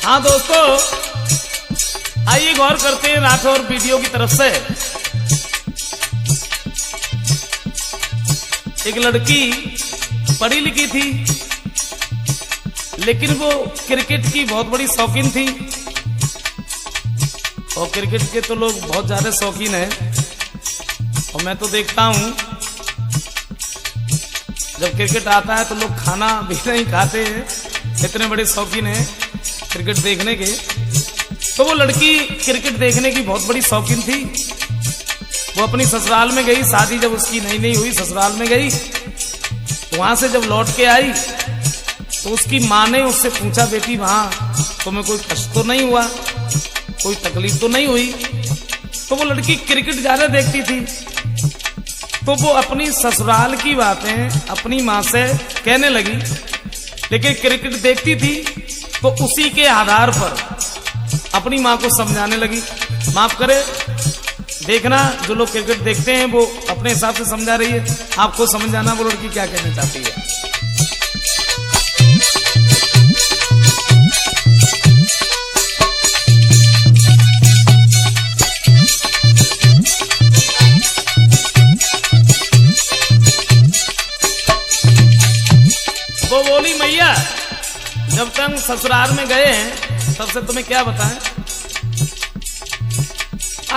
हाँ दोस्तों, आइए गौर करते हैं राठौर वीडियो की तरफ से। एक लड़की पढ़ी लिखी थी, लेकिन वो क्रिकेट की बहुत बड़ी शौकीन थी। और क्रिकेट के तो लोग बहुत ज्यादा शौकीन हैं, और मैं तो देखता हूं जब क्रिकेट आता है तो लोग खाना भी नहीं खाते हैं, इतने बड़े शौकीन हैं क्रिकेट देखने के। तो वो लड़की क्रिकेट देखने की बहुत बड़ी शौकीन थी। वो अपनी ससुराल में गई, शादी जब उसकी नई नई हुई ससुराल में गई, तो वहां से जब लौट के आई तो उसकी माँ ने उससे पूछा, बेटी वहां तुम्हें कोई कष्ट तो नहीं हुआ, कोई तकलीफ तो नहीं हुई? तो वो लड़की क्रिकेट ज्यादा देखती थी, तो वो अपनी ससुराल की बातें अपनी माँ से कहने लगी। लेकिन क्रिकेट देखती थी तो उसी के आधार पर अपनी माँ को समझाने लगी। माफ करे, देखना जो लोग क्रिकेट देखते हैं वो अपने हिसाब से समझा रही है, आपको समझ आना वो लड़की क्या कहना चाहती है। वो बोली, मैया जब तक ससुराल में गए हैं तब से तुम्हें क्या बताएं?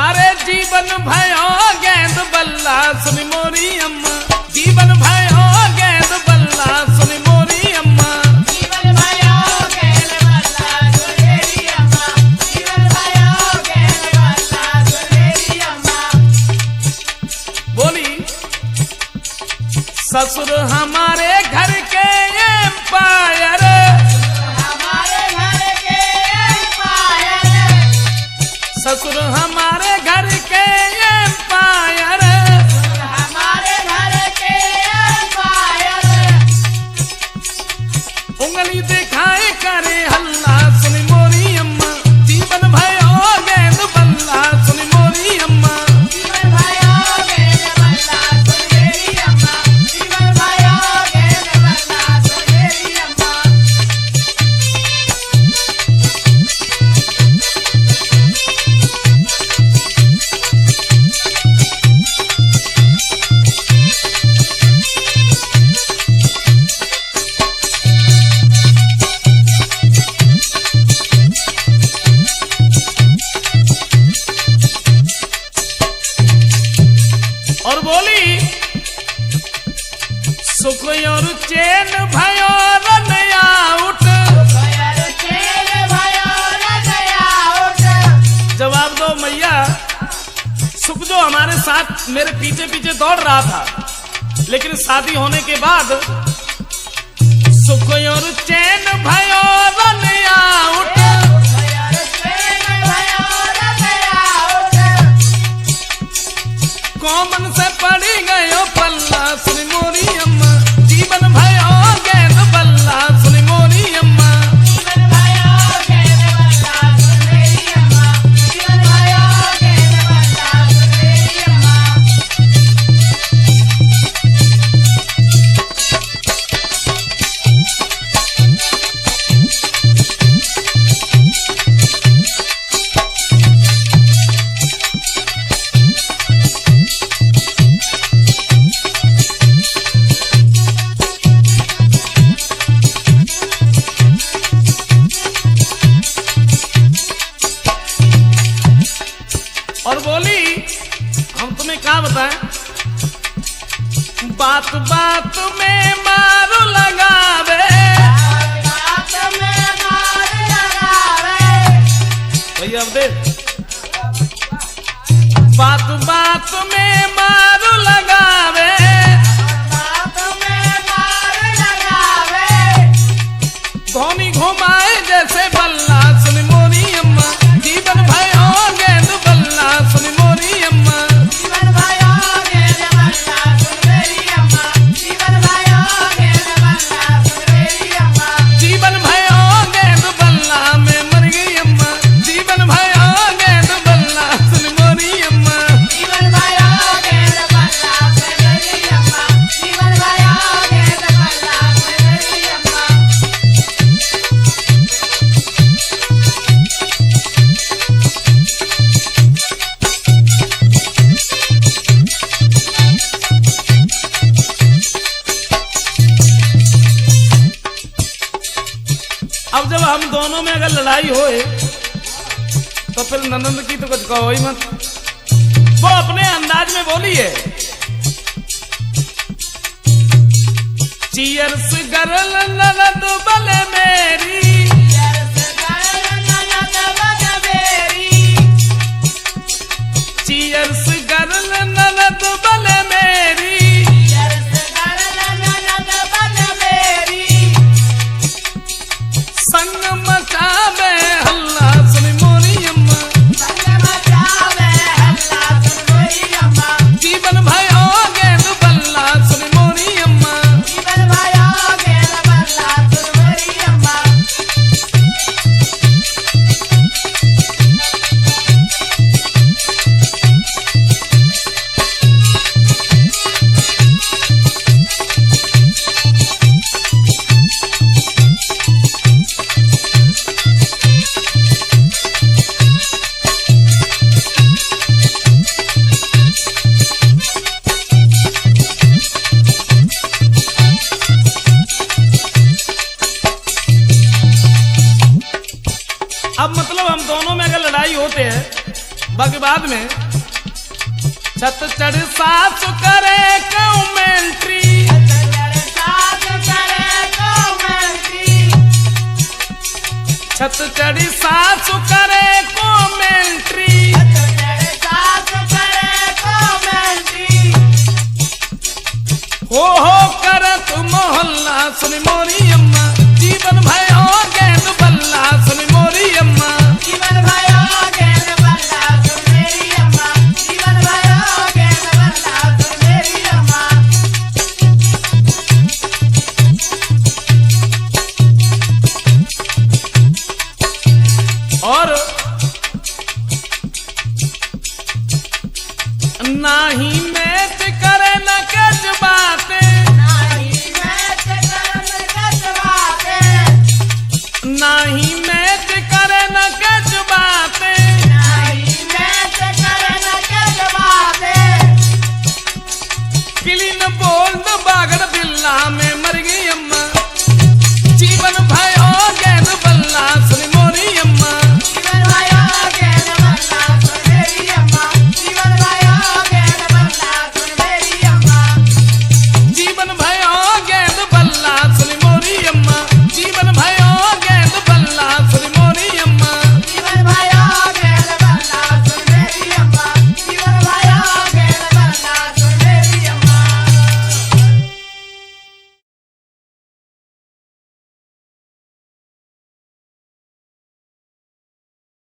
अरे जीवन भयो गेंद बल्ला सुनी मोरी अम्मा, जीवन भयो गेंद बल्ला सुनी मोरी अम्मा, जीवन भयो गेंद बल्ला सुनी मेरी अम्मा, जीवन भयो गेंद बल्ला सुनी मेरी अम्मा। बोली, ससुर हमारे घर के एम्पायर, ससुर हमारे घर के एम्पायर, हमारे घर के एम्पायर, उंगली दिखाए करे हल्ला सुनी मोरी अम्मा, जीवन भयो गेंद बल्ला सुनी मोरी अम्मा, जीवन भयो गेंद बल्ला सुनी मेरी अम्मा, जीवन भयो गेंद बल्ला सुनी मेरी अम्मा। और बोली, सुख और चैन भयो रनया उठ, जवाब दो मैया। सुख जो हमारे साथ मेरे पीछे पीछे दौड़ रहा था, लेकिन शादी होने के बाद सुख और चैन भयो रनया उठ, कौमन से पड़ी गयो पल्ला सुनी मोरी अम्मा, जीवन भयो गेंद बल्ला सुनी मोरी अम्मा, जीवन भयो गेंद बल्ला सुनी मेरी अम्मा, जीवन भयो गेंद बल्ला सुनी मेरी अम्मा। और बोली, हम तुम्हें क्या बताएं? बात बात में मार लगावे, बात में मार लगावे, भैया अब दे, बात बात में मार लगावे, बात में मार लगावे, धोनी घुमाए जैसे बल्ला सुनी मोरी अम्मा, जीवन भयो गेंद बल्ला सुनी मोरी अम्मा, जीवन भयो गेंद बल्ला सुनी मेरी अम्मा, जीवन भयो गेंद बल्ला सुनी मेरी अम्मा, जीवन भयो गेंद बल्ला में मर गई अम्मा, जीवन भयो गेंद बल्ला सुनी मोरी अम्मा, जीवन भयो गेंद बल्ला मतलब हम दोनों में अगर लड़ाई होए तो फिर ननंद की तो कुछ कहो ही मत। वो अपने अंदाज में बोली है, चीयर्स गर्ल ननद बल मेरी, चीयर्स गर्ल ननद बल मेरी, संग मचावे हल्ला सुन मोरी अम्मा, जीवन भयो गेंद बल्ला सुन मोरी अम्मा। अब मतलब हम दोनों में अगर लड़ाई होते हैं, बाकी बाद में छत चढ़ सास करे कमेंट्री, छत चढ़ी सास करे कमेंट्री, हो करत मोहल्ला सुन मोरी अम्मा, जीवन भयो गेंद बल्ला सुन मोरी अम्मा। और नाही मैच करे न कच बातें, नाही मैच करे न कच बातें, क्लीन बोल्ड बागड़ बिल्ला में